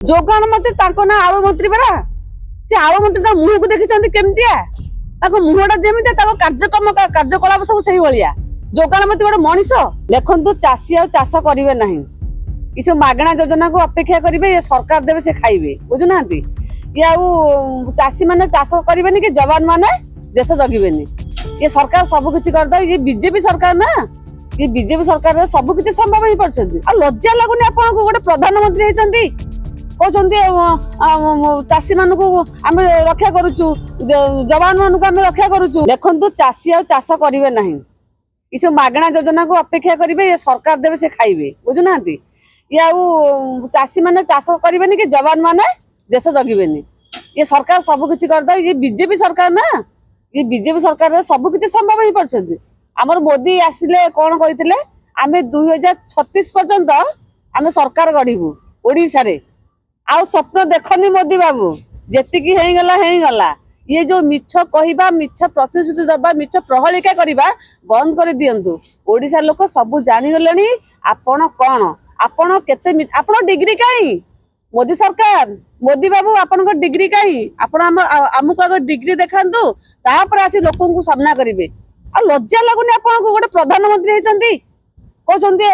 जोगान मंत्री ना आलु मंत्री परा से आलु मंत्री मुह को देखी केमतिया मुहटा जमी कार्यक्रम कार्यकलाप सब से भाया जोगान मंत्री गोटे मनीष देखु चाषी आ चाष करेंगे ना ये सब मागणा योजना को अपेक्षा करेंगे ये सरकार देवे से खाइबे बुझुना ये चाषी मैंने चाष करेंगे कि जवान मैंने देश जगिबेनी ये सरकार सब किसी करदे ये बीजेपी सरकार ना ये बीजेपी सरकार सब किसी संभव हो पार्टी लज्जा लगुनि आपन को गोटे प्रधानमंत्री होती कहते चाषी मान आम रक्षा करुचु जवान मान आम रक्षा करुचु देखु चाषी आ चाष करेंगे ना ये सब मागणा योजना को अपेक्षा करेंगे ये सरकार देवे से खाइबे बुझुना ये चाषी मैंने चाष करेंगे कि जवान मैंने देश जगिबेनी ये सरकार सब किसी करदे ये बीजेपी सरकार ना ये बीजेपी सरकार सब किसी संभव हो पार्टी आमर मोदी आसिले कौन कहते आम 2036 पर्यंत आम सरकार गढ़ू ओडिशा रे आउ स्वप्न देखनी मोदी बाबू जेतिकी गला ये जो मिछ कहवा मिछ प्रतिश्रुति दबा मिछ प्रहलिका करवा बंद कर दियंतु ओडिशा लोक सब जानीगले आपण कौन आपण केते आपण डिग्री कहीं मोदी सरकार मोदी बाबू आपण डिग्री कहीं आपण आमको अगर डिग्री देखांतु तापर आसी लोक को सामना करेंगे आ लज्जा लगुनि आपन को गोटे प्रधानमंत्री होती कहते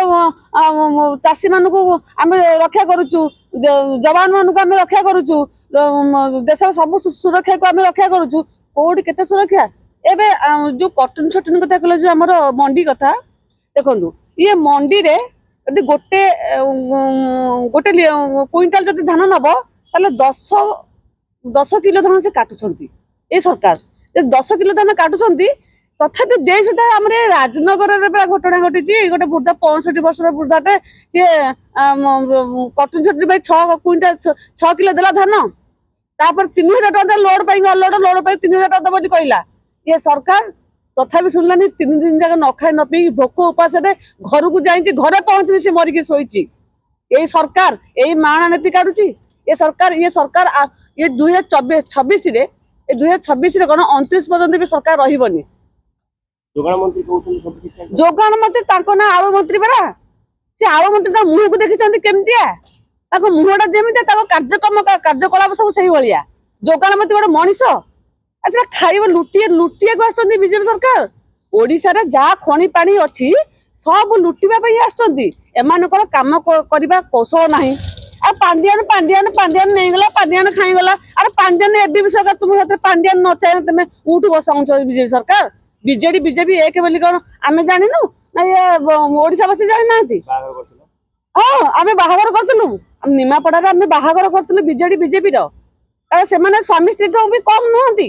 चाषी मान आम रक्षा करुचु जवान मान आम रक्षा करुचु देश सब सुरक्षा को आम रक्षा करुचु कौटी केते सुरक्षा एबे जो कटन छटन कथा कहले जो हमर मंडी कथा देखंतु ये मंडी रे यदि गोटे गोटे क्विंटाल जदि धान नब ताले 10 किलो धान से काटुछंती ए सरकार 10 किलो धान काटुछंती तथापि दे सुधा आम राजनगर घटना घटी गोटे वृद्धा 65 वर्षर वृद्धाटे सी कटन छटनी भाई 6 क्विंटाल 6 किलो देला धान तापर 3000 टका लोड पाई अनलोड लोड पाई 3000 टका बोली कहला ये सरकार तथापि शुणलानी 3 दिन जाक न खाई न पी भोक उपास घर को जाई घरे पहुंची से मरिकी शोची यही सरकार यही माणा नीति काटुची ये सरकार ये 2026 रे 2026 रे कौन 29 पर्यंत भी सरकार रही जोगान मंत्री ना आलु मंत्री परा से आलु मंत्री मुह को देखी केमतिया मुहटा जमी कार्यक्रम कार्यकलाप सब से भाया जोगान मंत्री गोटे मनीष अच्छा खाइबा लुटिया को आसछंती बीजेपी सरकार ओडिशा रे जा खणी पानी अछि सब लुटिबा पई आसछंती एमानकर काम करबा कौशल नाही आ पांडियान नहीं गला पांडियान खाई गला अरे पांडियान एबी भी सरकार तुम हाथ पांडियान न चाहे तुम उठ बसाउछ बीजेपी सरकार बीजेडी बीजेपी एक बोली कौन आम जानिनु ना ये ओडिशावासी जानी नांती हाँ आम बाहागर करतलु निमापड़ा आम बाहागर करतलु बीजेडी बीजेपी रो से स्वामी स्त्री भी कम नुहंती